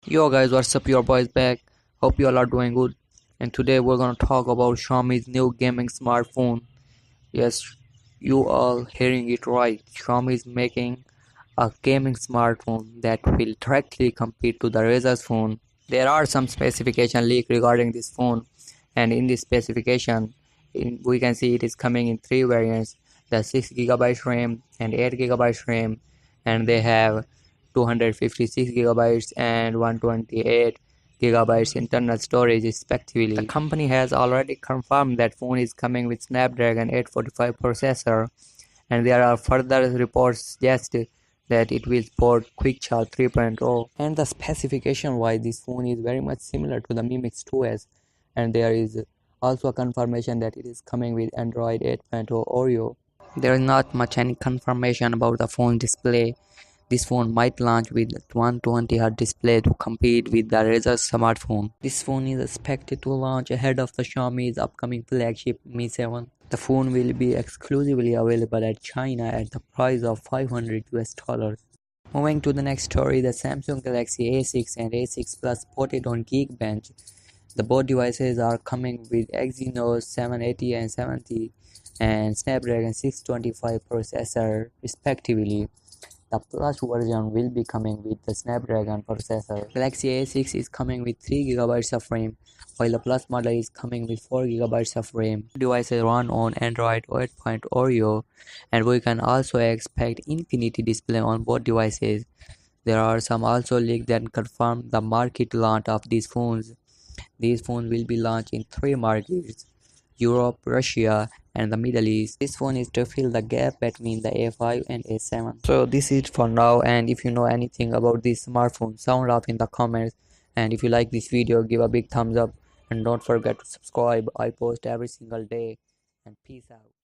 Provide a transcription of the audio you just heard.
Yo guys, what's up? Your boys back. Hope you all are doing good. And today we're gonna talk about Xiaomi's new gaming smartphone. Yes, you all hearing it right. Xiaomi is making a gaming smartphone that will directly compete to the Razer's phone. There are some specification leak regarding this phone, and in this specification, we can see it is coming in three variants: the 6 GB RAM and 8 GB RAM, and they have 256 gigabytes and 128 gigabytes internal storage respectively. The company has already confirmed that phone is coming with Snapdragon 845 processor, and there are further reports suggest that it will support Quick Charge 3.0. And the specification wise, this phone is very much similar to the Mi Mix 2S, and there is also a confirmation that it is coming with Android 8.0 Oreo. There is not much any confirmation about the phone display. This phone might launch with 120Hz display to compete with the Razer smartphone. This phone is expected to launch ahead of the Xiaomi's upcoming flagship Mi 7. The phone will be exclusively available at China at the price of $500 US. Moving to the next story, the Samsung Galaxy A6 and A6 Plus spotted on Geekbench. The both devices are coming with Exynos 780 and 70 and Snapdragon 625 processor respectively. The Plus version will be coming with the Snapdragon processor. Galaxy A6 is coming with 3 GB of RAM, while the Plus model is coming with 4 GB of RAM. Devices run on Android 8.0 Oreo, and we can also expect Infinity display on both devices. There are some also leaks that confirm the market launch of these phones. These phones will be launched in three markets: Europe, Russia, and the Middle East. This phone is to fill the gap between the A5 and A7. So this is for now, and if you know anything about this smartphone, sound off in the comments. And if you like this video, give a big thumbs up and don't forget to subscribe. I post every single day. And peace out.